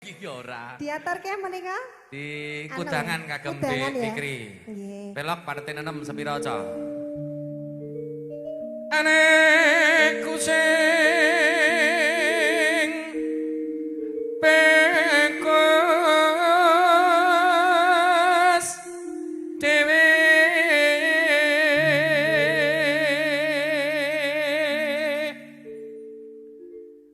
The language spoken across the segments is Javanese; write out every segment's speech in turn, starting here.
Iki ora. Diaturke menika? Di kudangan kagem Di Fikri. Pelok parten 6 sepira aca. Anekku sing pekos dewe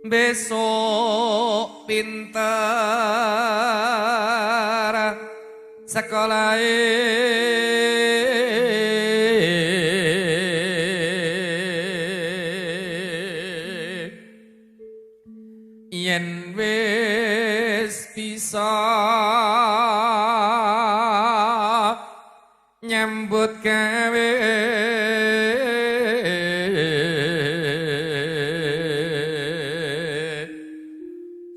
besok pinter sekolah yen wis bisa nyambut gawe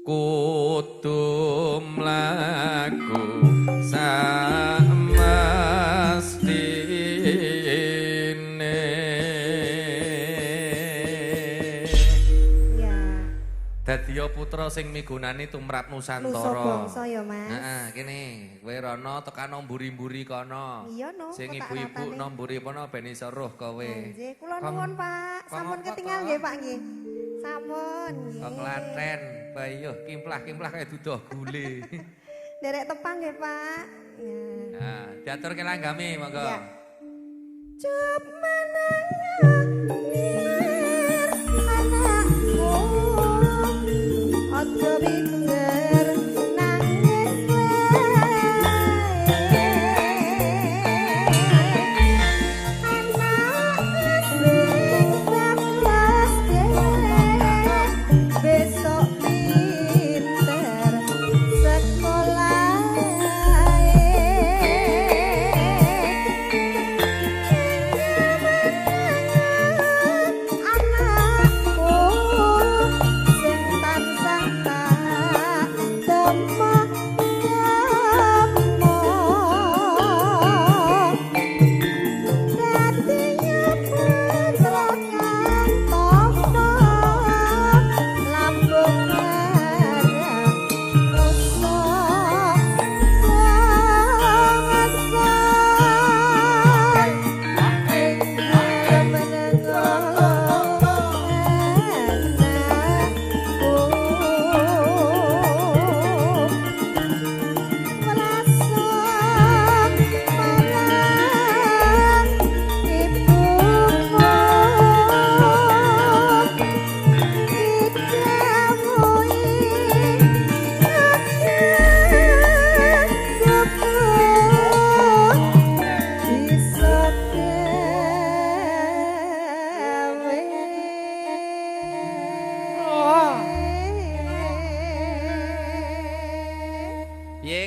kudu mlaku samestine. Ya. Dadiya putra sing migunani tumrap Nusantara. Nusa bangsa ya, Mas. Heeh, kene kowe rono tekan mburi-mburi kono. Iya no. Sing ibu-ibu nang mburi kono ben iso roh kowe. Nggih, kula nuwun, Pak. Sampun ketinggal nggih, Pak nggih. Sampun nggih. Kok Klaten, bayuh kimplah-kimplah kaya duduh gule. Derek tepang nggih, Pak. Ya. Nah, diaturke langgame monggo. Ya. Cep menengah nir anakku aja pikir nangis wae anak sing bakas besok pinter sekolah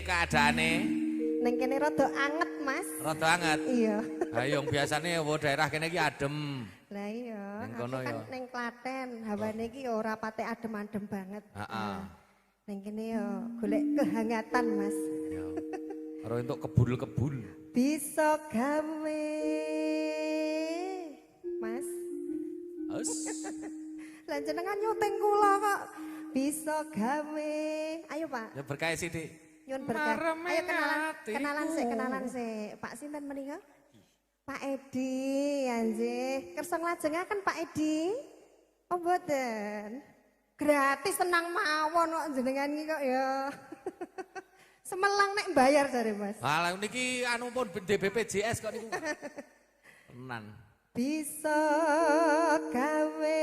Keadaane neng kene rada anget, Mas. rada anget. Iya. Hayong biasane daerah kene iki adem. Lah iya, Ning kono kan ya. ning Klaten, hawane iki ora pate adem-adem banget. Heeh. Ning kene ya golek kehangatan, Mas. Ya. Karo entuk kebul-kebul. Bisa gawe, Mas. Us. Lah jenengan nyuting kula kok bisa gawe. Ayo, Pak. Ya berkah sithik. Nyun berkah. Ayo kenalan sik. Pak sinten menika? Pak Edi, anjih. Kersa nglajengaken Pak Edi? Oh mboten. Gratis tenang mawon kok jenengan iki kok ya. Semelang nek bayar jare, Mas. Lah niki anu pun BPJS kok niku. Tenan. Bisa gawe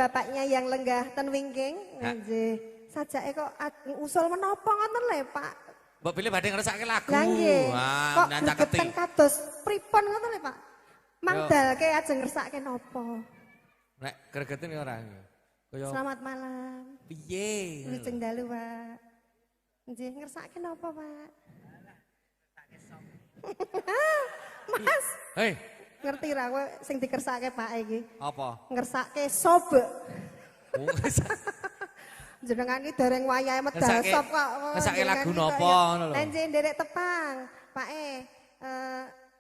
bapaknya yang lenggah ten wingking. Nggih. Sajake kok usul menapa ngoten lho, Pak. Mbok pilih badhe ngrasake lagu. Lah nggih. Kok nyancaketi. gregeten kados pripun ngoten lho, Pak. Mangdalke ajeng ngersake napa? Nek gregeten ya ora. Kaya Selamat malam. piye? Wilujeng dalu, Pak. Nggih, ngersake napa, Pak? Mas. Hei, Ngerti ra kowe sing dikersake Pak iki? apa? Ngersake sobek. Oh, Jenengan iki dereng wayahe medal sop kok. ngersake lagu napa ngono lho. Lenje nderek tepang. Pak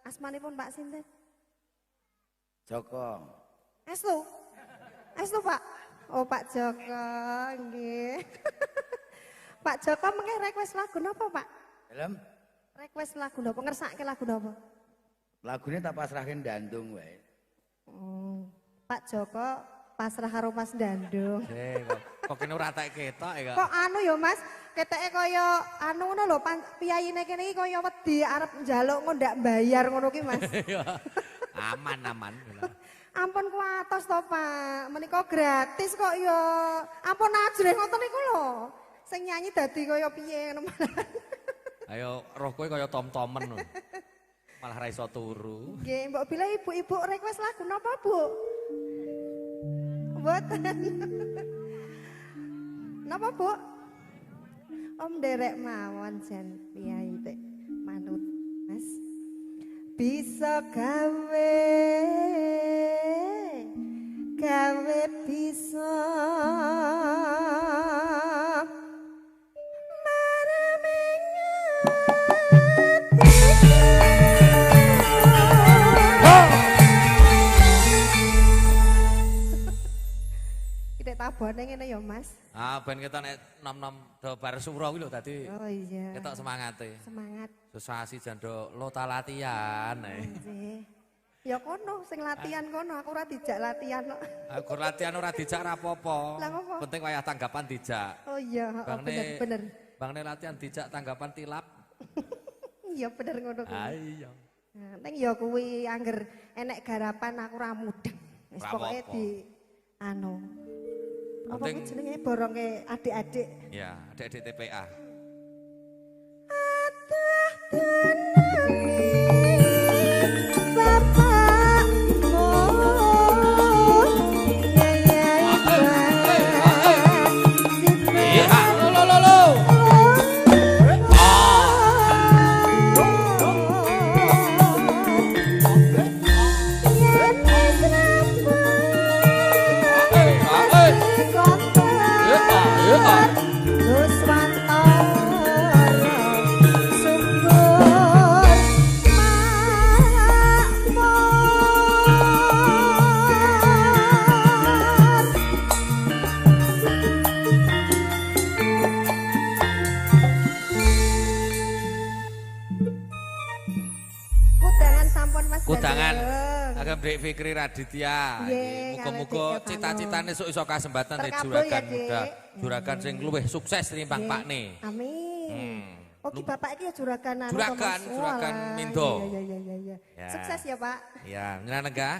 asmanipun Pak sinten? Joko. Estu. Estu, Pak. Oh, Pak Joko, nggih. Pak Joko mengke request lagu napa, Pak? Film Request lagu napa? Ngersake lagu napa? lagune tak pasrahke dandung wae. Pak Joko pasrah karo Mas Dandung. Kok kene ora tak ketok ya kok. Kok anu ya Mas, keteke kaya anu ngono lho, piyayine kene iki kaya wedi arep njaluk ngondak bayar ngono ki Mas. Aman. Ampun kuatos to Pak, menika gratis kok ya. Ampun ajrih ngoten niku lho. Sing nyanyi dadi kaya piye ngono malah. Ayo roh kowe kaya tom-tomen lho. Malah ra iso turu. Nggih, mbok bila ibu-ibu request lagu napa, Bu? Mboten. Napa, Bu? Om derek mawon jan piyai tek manut, Mas. Bisa gawe bisa tabone ngene ya Mas. Ben kita nek nom-nom do bar suro kuwi lho dadi Oh iya. ketok semangate. Semangat. Sesasi jando lota latihan. Nggih. Ya kono sing latihan kono aku ora dijak latihan kok. Aku latihan ora dijak ra apa-apa. Lah ngopo? Penting wayah tanggapan dijak. Oh iya, bener. Bangne latihan dijak tanggapan tilap. Iya bener ngono kuwi. Ah iya. Ning ya kuwi angger enek garapan aku ra mudeng. Wis pokoke di anu apa kuwi jenenge borongke adik-adik. Ya, adik-adik TPA. Kudangan agam Dek Fikri Raditya. Muga-muga cita-citane sok iso kasembatan nek juragan muda. Juragan sing luwih sukses tinimbang pakne. Amin. Oke Bapak iki ya juragan anu Juragan Mindo. Iya. Sukses ya Pak. Ya, nyenenga.